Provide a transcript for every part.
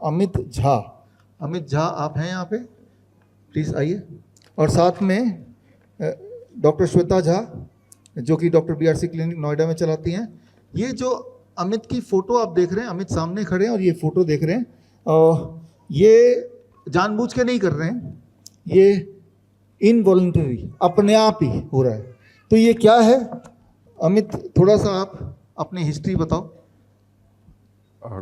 अमित झा। अमित झा आप हैं यहाँ पे, प्लीज़ आइए। और साथ में डॉक्टर श्वेता झा जो कि डॉक्टर BRC क्लिनिक नोएडा में चलाती हैं। ये जो अमित की फ़ोटो आप देख रहे हैं, अमित सामने खड़े हैं और ये फ़ोटो देख रहे हैं, ये जानबूझ के नहीं कर रहे हैं, ये इनवॉलंटरी अपने आप ही हो रहा है। तो ये क्या है अमित, थोड़ा सा आप अपनी हिस्ट्री बताओ।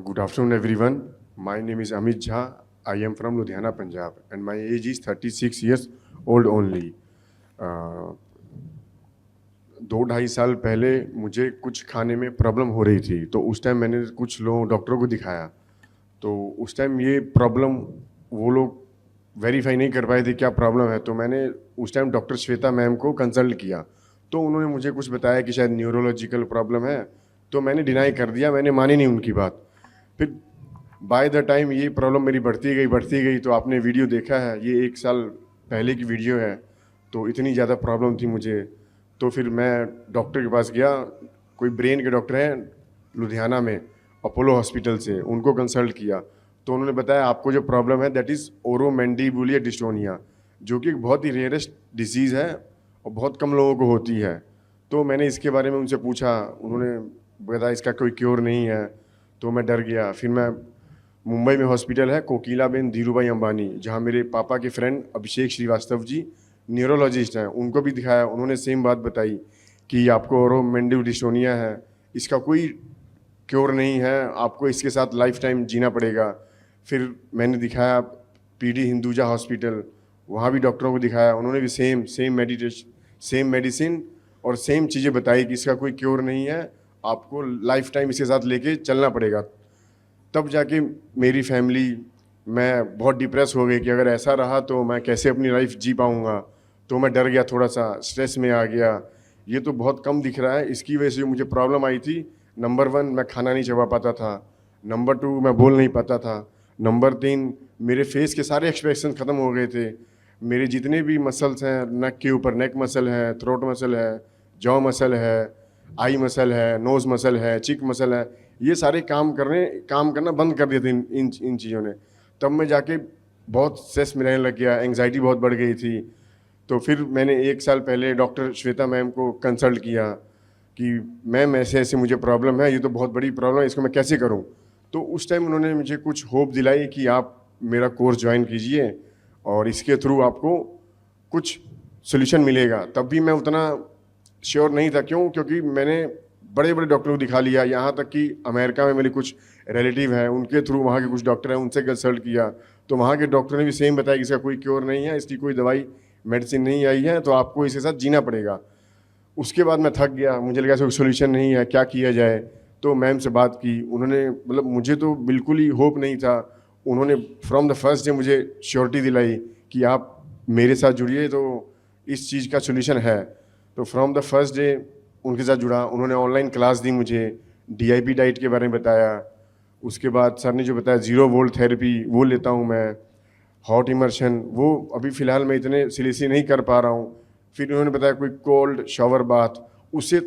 Good afternoon everyone. My name is Amit Jha. I am from Ludhiana, Punjab and my age is 36 years old only. 2-2.5 साल पहले मुझे कुछ खाने में प्रॉब्लम हो रही थी, तो उस टाइम मैंने कुछ लोग डॉक्टरों को दिखाया। तो उस टाइम ये प्रॉब्लम वो लोग वेरीफाई नहीं कर पाए थे क्या प्रॉब्लम है। तो मैंने उस टाइम डॉक्टर श्वेता मैम को कंसल्ट किया, तो उन्होंने मुझे कुछ बताया कि शायद न्यूरोलॉजिकल प्रॉब्लम है। तो मैंने डिनाई कर दिया, मैंने मानी नहीं उनकी बात। फिर बाय द टाइम ये प्रॉब्लम मेरी बढ़ती गई। तो आपने वीडियो देखा है, ये 1 साल पहले की वीडियो है। तो इतनी ज़्यादा प्रॉब्लम थी मुझे, तो फिर मैं डॉक्टर के पास गया। कोई ब्रेन के डॉक्टर हैं लुधियाना में, अपोलो हॉस्पिटल से, उनको कंसल्ट किया। तो उन्होंने बताया आपको जो प्रॉब्लम है दैट इज़ ओरोमैंडिबुलर डिस्टोनिया, जो कि एक बहुत ही रेयरेस्ट डिजीज़ है और बहुत कम लोगों को होती है। तो मैंने इसके बारे में उनसे पूछा, उन्होंने बताया इसका कोई क्योर नहीं है। तो मैं डर गया। फिर मैं मुंबई में हॉस्पिटल है कोकिलाबेन धीरूभाई अंबानी, जहाँ मेरे पापा के फ्रेंड अभिषेक श्रीवास्तव जी न्यूरोलॉजिस्ट हैं, उनको भी दिखाया। उन्होंने सेम बात बताई कि आपको ओरोमैंडिबुलर डिस्टोनिया है, इसका कोई क्योर नहीं है, आपको इसके साथ लाइफ टाइम जीना पड़ेगा। फिर मैंने दिखाया PD हिंदुजा हॉस्पिटल, वहाँ भी डॉक्टरों को दिखाया। उन्होंने भी सेम मेडिसिन और सेम चीज़ें बताई कि इसका कोई क्योर नहीं है, आपको लाइफ टाइम इसके साथ लेके चलना पड़ेगा। तब जाके मेरी फैमिली, मैं बहुत डिप्रेस हो गई कि अगर ऐसा रहा तो मैं कैसे अपनी लाइफ जी पाऊँगा। तो मैं डर गया, थोड़ा सा स्ट्रेस में आ गया। ये तो बहुत कम दिख रहा है, इसकी वजह से मुझे प्रॉब्लम आई थी। नंबर 1 मैं खाना नहीं चबा पाता था, नंबर 2 मैं बोल नहीं पाता था, नंबर 3 मेरे फेस के सारे एक्सप्रेशन ख़त्म हो गए थे। मेरे जितने भी मसल्स हैं नेक के ऊपर, नेक मसल है, थ्रोट मसल है, जॉ मसल है, आई मसल है, नोज़ मसल है, चिक मसल है, ये सारे काम करना बंद कर दिए थे इन चीज़ों ने। तब मैं जाके बहुत स्ट्रेस में रहने लग गया, एंग्जाइटी बहुत बढ़ गई थी। तो फिर मैंने 1 साल पहले डॉक्टर श्वेता मैम को कंसल्ट किया कि मैम ऐसे ऐसे मुझे प्रॉब्लम है, ये तो बहुत बड़ी प्रॉब्लम है, इसको मैं कैसे करूं। तो उस टाइम उन्होंने मुझे कुछ होप दिलाई कि आप मेरा कोर्स ज्वाइन कीजिए और इसके थ्रू आपको कुछ सोल्यूशन मिलेगा। तब भी मैं उतना श्योर नहीं था, क्योंकि मैंने बड़े बड़े डॉक्टरों को दिखा लिया, यहाँ तक कि अमेरिका में मेरे कुछ रिलेटिव हैं, उनके थ्रू वहाँ के कुछ डॉक्टर हैं, उनसे कंसल्ट किया। तो वहाँ के डॉक्टर ने भी सेम बताया कि इसका कोई क्योर नहीं है, इसकी कोई दवाई मेडिसिन नहीं आई है, तो आपको इसके साथ जीना पड़ेगा। उसके बाद मैं थक गया, मुझे लगा कोई सोल्यूशन नहीं है, क्या किया जाए। तो मैम से बात की, उन्होंने मतलब मुझे तो बिल्कुल ही होप नहीं था, उन्होंने फ्रॉम द फर्स्ट डे मुझे श्योरिटी दिलाई कि आप मेरे साथ जुड़िए तो इस चीज़ का सोल्यूशन है। तो फ्रॉम द फर्स्ट डे उनके साथ जुड़ा। उन्होंने ऑनलाइन क्लास दी मुझे, DIP डाइट के बारे में बताया। उसके बाद सर ने जो बताया 0 वोल्ट थेरेपी वो लेता हूँ मैं, हॉट इमर्शन वो अभी फ़िलहाल मैं इतने सीरियसली नहीं कर पा रहा हूँ। फिर उन्होंने बताया कोई कोल्ड शावर बाथ, उससे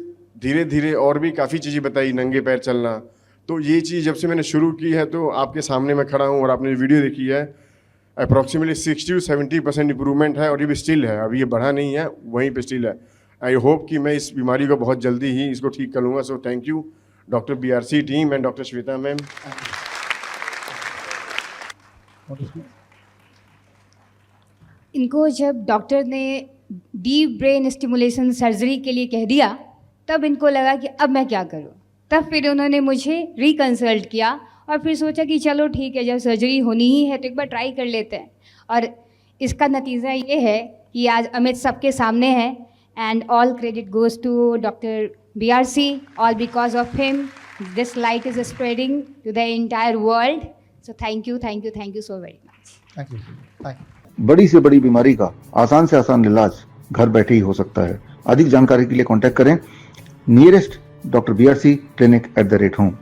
धीरे धीरे और भी काफ़ी चीज़ें बताई, नंगे पैर चलना। तो ये चीज़ जब से मैंने शुरू की है तो आपके सामने मैं खड़ा हूँ और आपने वीडियो देखी है, अप्रॉक्सीमेटली 60 से 70% इंप्रूवमेंट है और ये भी स्टिल है, अभी ये बढ़ा नहीं है, वहीं पे स्टिल है। आई होप कि मैं इस बीमारी को बहुत जल्दी ही इसको ठीक कर लूँगा। So thank you doctor BRC team and doctor Shweta ma'am. इनको जब डॉक्टर ने डीप ब्रेन स्टिमुलेशन सर्जरी के लिए कह दिया, तब इनको लगा कि अब मैं क्या करूं। तब फिर उन्होंने मुझे रिकंसल्ट किया और फिर सोचा कि चलो ठीक है, जब सर्जरी होनी ही है तो एक बार ट्राई कर लेते हैं। और इसका नतीजा ये है कि आज अमित सबके सामने है and all credit goes to doctor BRC, all because of him this light is spreading to the entire world. So thank you so very much. Thank you. बड़ी से बड़ी बीमारी का आसान से आसान इलाज घर बैठे ही हो सकता है। अधिक जानकारी के लिए कांटेक्ट करें nearest doctor BRC clinic @home।